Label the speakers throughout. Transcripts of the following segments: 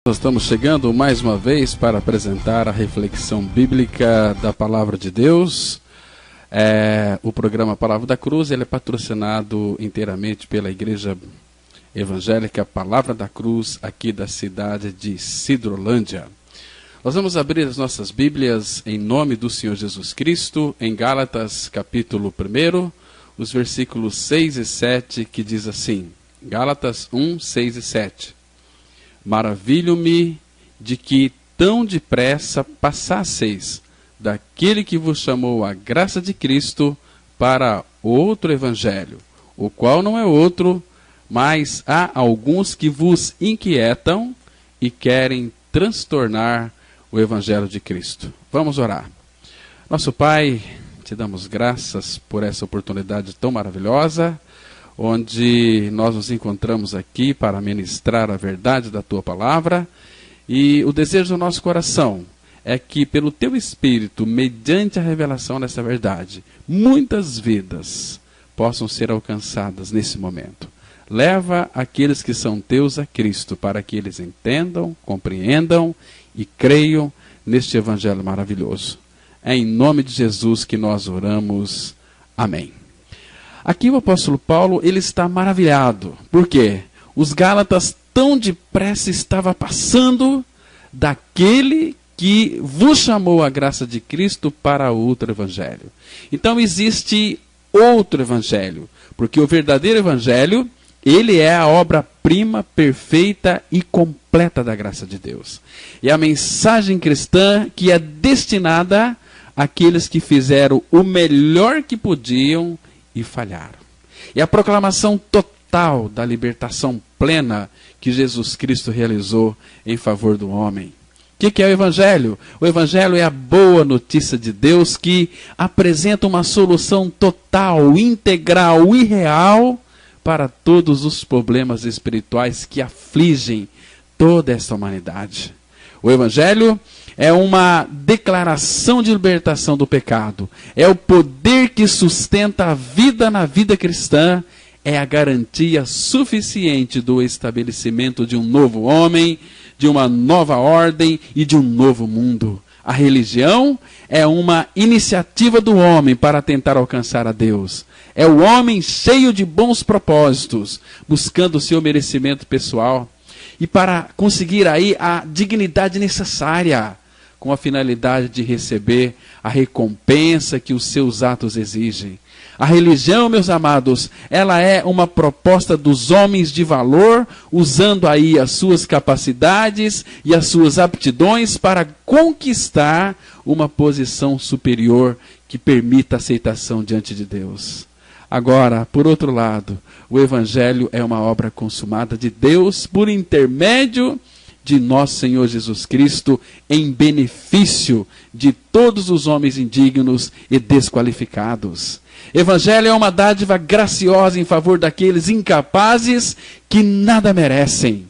Speaker 1: Nós estamos chegando mais uma vez para apresentar a reflexão bíblica da Palavra de Deus. O programa Palavra da Cruz, ele é patrocinado inteiramente pela Igreja Evangélica Palavra da Cruz, aqui da cidade de Sidrolândia. Nós vamos abrir as nossas Bíblias em nome do Senhor Jesus Cristo, em Gálatas capítulo 1, os versículos 6 e 7, que diz assim, Gálatas 1, 6 e 7. Maravilho-me de que tão depressa passasseis daquele que vos chamou a graça de Cristo para outro evangelho, o qual não é outro, mas há alguns que vos inquietam e querem transtornar o evangelho de Cristo. Vamos orar. Nosso Pai, te damos graças por essa oportunidade tão maravilhosa, onde nós nos encontramos aqui para ministrar a verdade da Tua Palavra, e o desejo do nosso coração é que pelo Teu Espírito, mediante a revelação dessa verdade, muitas vidas possam ser alcançadas nesse momento. Leva aqueles que são Teus a Cristo, para que eles entendam, compreendam e creiam neste Evangelho maravilhoso. É em nome de Jesus que nós oramos. Amém. Aqui o apóstolo Paulo, ele está maravilhado. Por quê? Os Gálatas tão depressa estavam passando daquele que vos chamou a graça de Cristo para outro evangelho. Então existe outro evangelho, porque o verdadeiro evangelho, ele é a obra-prima perfeita e completa da graça de Deus. É a mensagem cristã que é destinada àqueles que fizeram o melhor que podiam e falharam. E a proclamação total da libertação plena que Jesus Cristo realizou em favor do homem. O que é o Evangelho? O Evangelho é a boa notícia de Deus que apresenta uma solução total, integral e real para todos os problemas espirituais que afligem toda essa humanidade. O Evangelho é uma declaração de libertação do pecado. É o poder que sustenta a vida na vida cristã. É a garantia suficiente do estabelecimento de um novo homem, de uma nova ordem e de um novo mundo. A religião é uma iniciativa do homem para tentar alcançar a Deus. É o homem cheio de bons propósitos, buscando o seu merecimento pessoal. E para conseguir aí a dignidade necessária, com a finalidade de receber a recompensa que os seus atos exigem. A religião, meus amados, ela é uma proposta dos homens de valor, usando aí as suas capacidades e as suas aptidões para conquistar uma posição superior que permita a aceitação diante de Deus. Agora, por outro lado, o Evangelho é uma obra consumada de Deus por intermédio de nosso Senhor Jesus Cristo, em benefício de todos os homens indignos e desqualificados. Evangelho é uma dádiva graciosa em favor daqueles incapazes que nada merecem.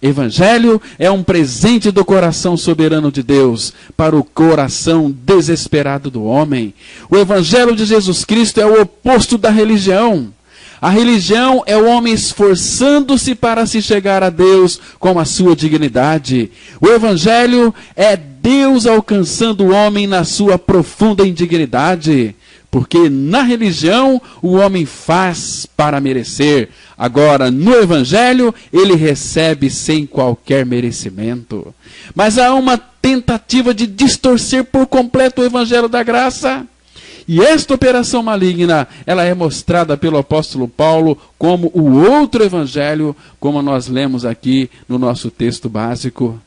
Speaker 1: Evangelho é um presente do coração soberano de Deus para o coração desesperado do homem. O Evangelho de Jesus Cristo é o oposto da religião. A religião é o homem esforçando-se para se chegar a Deus com a sua dignidade. O Evangelho é Deus alcançando o homem na sua profunda indignidade. Porque na religião o homem faz para merecer. Agora, no Evangelho, ele recebe sem qualquer merecimento. Mas há uma tentativa de distorcer por completo o Evangelho da graça. E esta operação maligna, ela é mostrada pelo apóstolo Paulo como o outro evangelho, como nós lemos aqui no nosso texto básico.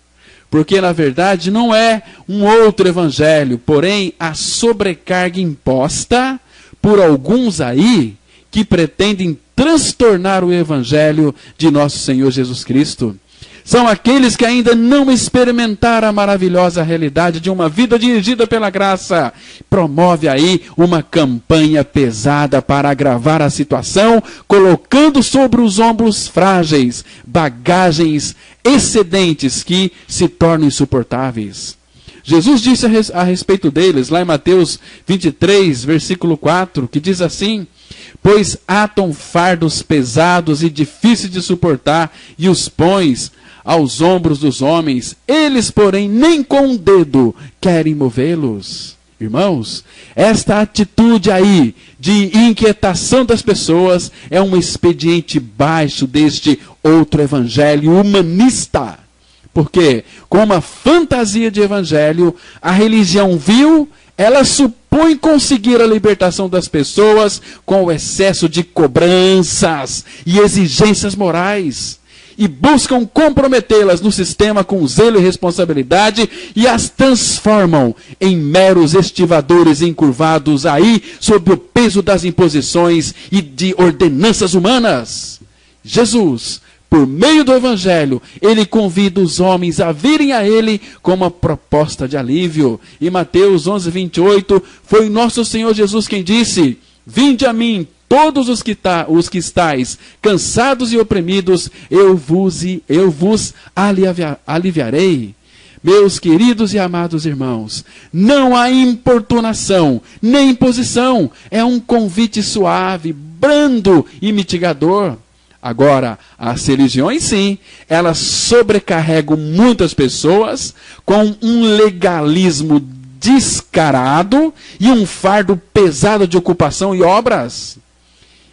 Speaker 1: Porque, na verdade, não é um outro evangelho, porém, a sobrecarga imposta por alguns aí que pretendem transtornar o evangelho de nosso Senhor Jesus Cristo. São aqueles que ainda não experimentaram a maravilhosa realidade de uma vida dirigida pela graça. Promove aí uma campanha pesada para agravar a situação, colocando sobre os ombros frágeis bagagens excedentes que se tornam insuportáveis. Jesus disse a respeito deles, lá em Mateus 23, versículo 4, que diz assim: pois atam fardos pesados e difíceis de suportar, e os pões aos ombros dos homens, eles, porém, nem com um dedo querem movê-los. Irmãos, esta atitude aí de inquietação das pessoas é um expediente baixo deste outro evangelho humanista. Porque, com uma fantasia de evangelho, a religião vil, ela supõe conseguir a libertação das pessoas com o excesso de cobranças e exigências morais. E buscam comprometê-las no sistema com zelo e responsabilidade e as transformam em meros estivadores encurvados aí sob o peso das imposições e de ordenanças humanas. Jesus, por meio do Evangelho, ele convida os homens a virem a ele com uma proposta de alívio. E Mateus 11:28, foi nosso Senhor Jesus quem disse: vinde a mim, todos os que estáis cansados e oprimidos, eu vos aliviarei. Meus queridos e amados irmãos, não há importunação, nem imposição. É um convite suave, brando e mitigador. Agora, as religiões, sim, elas sobrecarregam muitas pessoas com um legalismo descarado e um fardo pesado de ocupação e obras.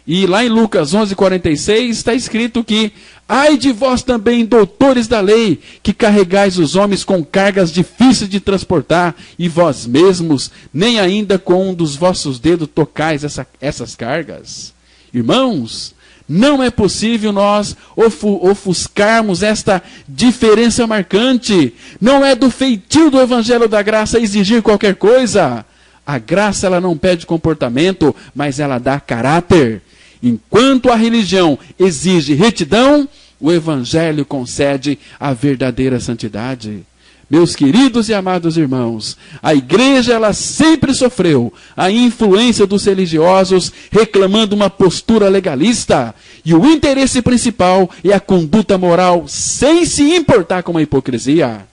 Speaker 1: E lá em Lucas 11:46 está escrito que: ai de vós também, doutores da lei, que carregais os homens com cargas difíceis de transportar, e vós mesmos nem ainda com um dos vossos dedos tocais essas cargas. Irmãos, não é possível nós ofuscarmos esta diferença marcante. Não é do feitio do Evangelho da Graça exigir qualquer coisa. A graça, ela não pede comportamento, mas ela dá caráter. Enquanto a religião exige retidão, o Evangelho concede a verdadeira santidade. Meus queridos e amados irmãos, a igreja, ela sempre sofreu a influência dos religiosos reclamando uma postura legalista. E o interesse principal é a conduta moral sem se importar com a hipocrisia.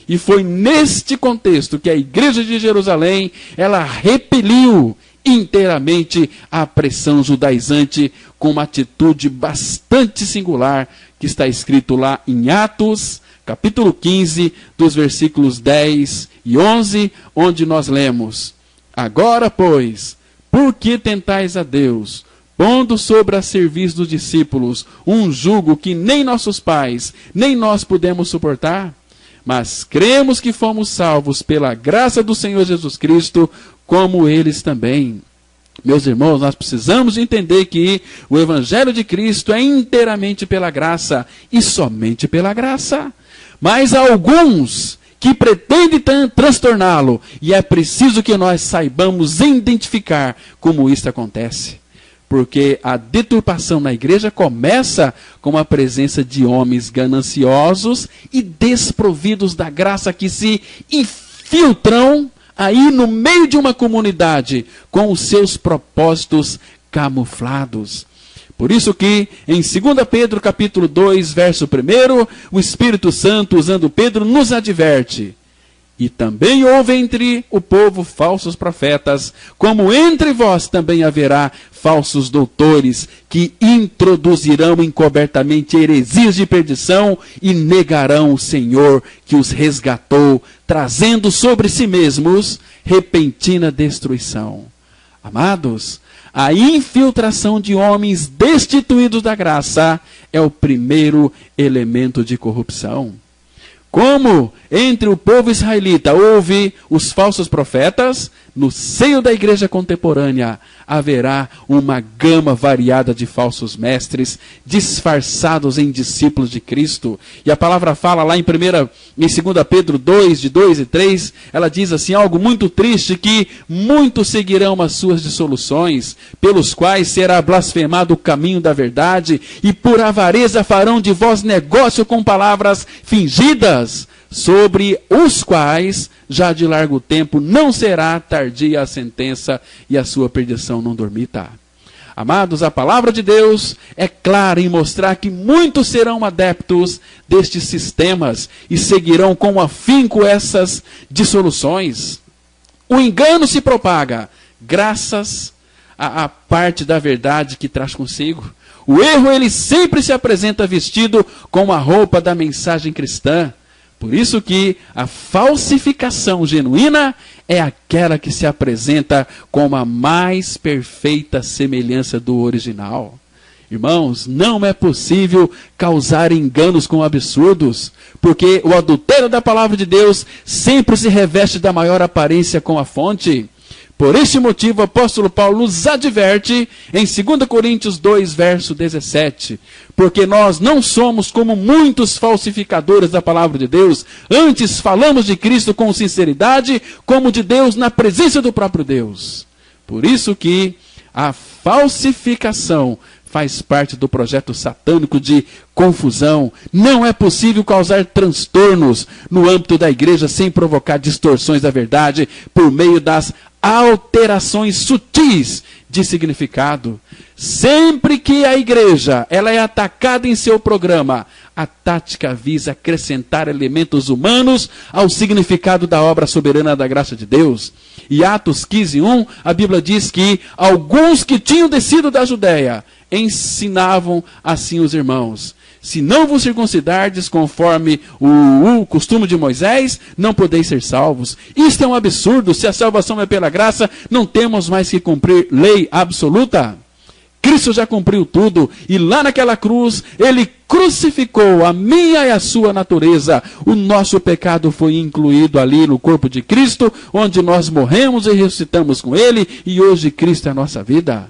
Speaker 1: E foi neste contexto que a igreja de Jerusalém, ela repeliu inteiramente a pressão judaizante com uma atitude bastante singular que está escrito lá em Atos, capítulo 15, dos versículos 10 e 11, onde nós lemos: agora, pois, por que tentais a Deus, pondo sobre a serviço dos discípulos um jugo que nem nossos pais, nem nós pudemos suportar? Mas cremos que fomos salvos pela graça do Senhor Jesus Cristo, como eles também. Meus irmãos, nós precisamos entender que o Evangelho de Cristo é inteiramente pela graça e somente pela graça. Mas há alguns que pretendem transtorná-lo, e é preciso que nós saibamos identificar como isso acontece. Porque a deturpação na igreja começa com a presença de homens gananciosos e desprovidos da graça que se infiltram aí no meio de uma comunidade com os seus propósitos camuflados. Por isso que em 2 Pedro capítulo 2, verso 1, o Espírito Santo, usando Pedro, nos adverte: e também houve entre o povo falsos profetas, como entre vós também haverá falsos doutores, que introduzirão encobertamente heresias de perdição e negarão o Senhor que os resgatou, trazendo sobre si mesmos repentina destruição. Amados, a infiltração de homens destituídos da graça é o primeiro elemento de corrupção. Como entre o povo israelita houve os falsos profetas, no seio da igreja contemporânea haverá uma gama variada de falsos mestres, disfarçados em discípulos de Cristo. E a palavra fala lá em 2 Pedro 2, de 2 e 3, ela diz assim, algo muito triste, que muitos seguirão as suas dissoluções, pelos quais será blasfemado o caminho da verdade, e por avareza farão de vós negócio com palavras fingidas, sobre os quais, já de largo tempo, não será tardia a sentença e a sua perdição não dormita. Amados, a palavra de Deus é clara em mostrar que muitos serão adeptos destes sistemas e seguirão com afinco essas dissoluções. O engano se propaga graças à parte da verdade que traz consigo. O erro, ele sempre se apresenta vestido com a roupa da mensagem cristã. Por isso que a falsificação genuína é aquela que se apresenta com a mais perfeita semelhança do original. Irmãos, não é possível causar enganos com absurdos, porque o adultério da palavra de Deus sempre se reveste da maior aparência com a fonte. Por este motivo, o apóstolo Paulo nos adverte em 2 Coríntios 2, verso 17. Porque nós não somos como muitos falsificadores da palavra de Deus. Antes falamos de Cristo com sinceridade, como de Deus na presença do próprio Deus. Por isso que a falsificação faz parte do projeto satânico de confusão. Não é possível causar transtornos no âmbito da igreja sem provocar distorções da verdade por meio das alterações sutis de significado. Sempre que a igreja ela é atacada em seu programa, a tática visa acrescentar elementos humanos ao significado da obra soberana da graça de Deus. E Atos 15:1, a Bíblia diz que alguns que tinham descido da Judéia ensinavam assim os irmãos: se não vos circuncidardes conforme o costume de Moisés, não podeis ser salvos. Isto é um absurdo. Se a salvação é pela graça, não temos mais que cumprir lei absoluta. Cristo já cumpriu tudo, e lá naquela cruz, Ele crucificou a minha e a sua natureza. O nosso pecado foi incluído ali no corpo de Cristo, onde nós morremos e ressuscitamos com Ele, e hoje Cristo é a nossa vida.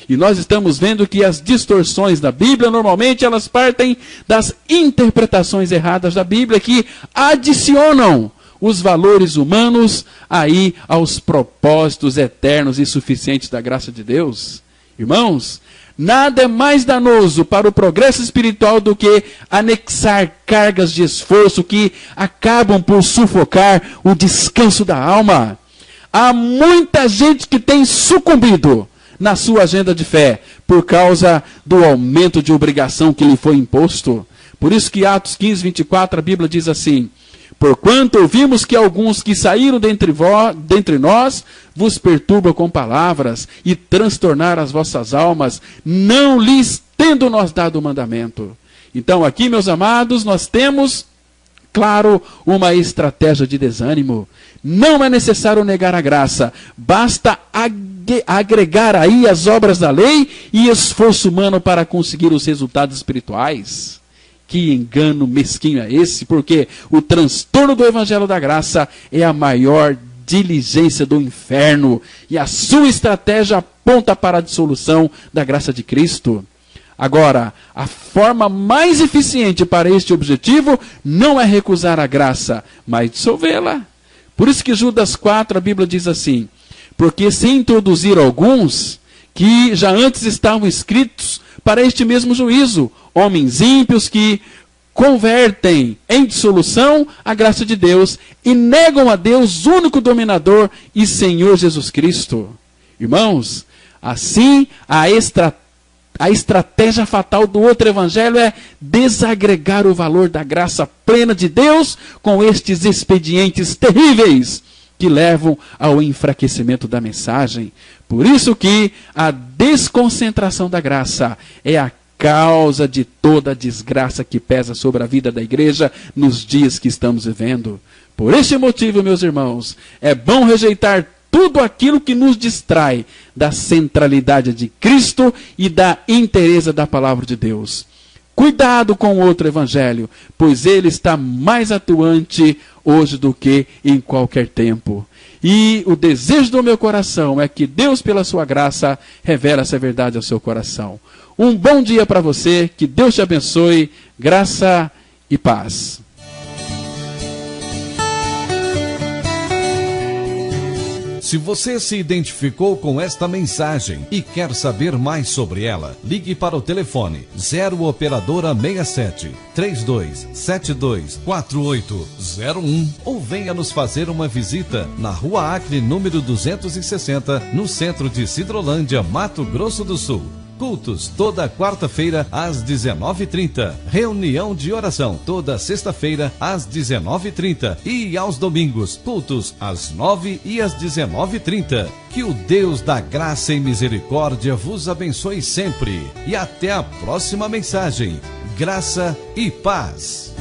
Speaker 1: E nós estamos vendo que as distorções da Bíblia, normalmente elas partem das interpretações erradas da Bíblia, que adicionam os valores humanos aí aos propósitos eternos e suficientes da graça de Deus. Irmãos, nada é mais danoso para o progresso espiritual do que anexar cargas de esforço que acabam por sufocar o descanso da alma. Há muita gente que tem sucumbido na sua agenda de fé, por causa do aumento de obrigação que lhe foi imposto. Por isso que Atos 15:24, a Bíblia diz assim: porquanto ouvimos que alguns que saíram dentre nós vos perturbam com palavras e transtornaram as vossas almas, não lhes tendo nós dado o mandamento. Então aqui, meus amados, nós temos, claro, uma estratégia de desânimo. Não é necessário negar a graça, basta agregar aí as obras da lei e esforço humano para conseguir os resultados espirituais. Que engano mesquinho é esse? Porque o transtorno do evangelho da graça é a maior diligência do inferno, e a sua estratégia aponta para a dissolução da graça de Cristo. Agora, a forma mais eficiente para este objetivo não é recusar a graça, mas dissolvê-la. Por isso que Judas 4, a Bíblia diz assim: porque se introduzir alguns que já antes estavam escritos para este mesmo juízo, homens ímpios que convertem em dissolução a graça de Deus e negam a Deus, único dominador e Senhor Jesus Cristo. Irmãos, assim a estratégia fatal do outro evangelho é desagregar o valor da graça plena de Deus com estes expedientes terríveis que levam ao enfraquecimento da mensagem. Por isso que a desconcentração da graça é a causa de toda a desgraça que pesa sobre a vida da igreja nos dias que estamos vivendo. Por este motivo, meus irmãos, é bom rejeitar tudo aquilo que nos distrai da centralidade de Cristo e da inteireza da palavra de Deus. Cuidado com o outro evangelho, pois ele está mais atuante hoje do que em qualquer tempo. E o desejo do meu coração é que Deus, pela sua graça, revele essa verdade ao seu coração. Um bom dia para você, que Deus te abençoe, graça e paz.
Speaker 2: Se você se identificou com esta mensagem e quer saber mais sobre ela, ligue para o telefone 0 operadora 67 3272 4801 ou venha nos fazer uma visita na Rua Acre, número 260, no centro de Sidrolândia, Mato Grosso do Sul. Cultos toda quarta-feira às 19h30. Reunião de oração toda sexta-feira às 19h30. E aos domingos, cultos às 9h e às 19h30. Que o Deus da graça e misericórdia vos abençoe sempre. E até a próxima mensagem. Graça e paz.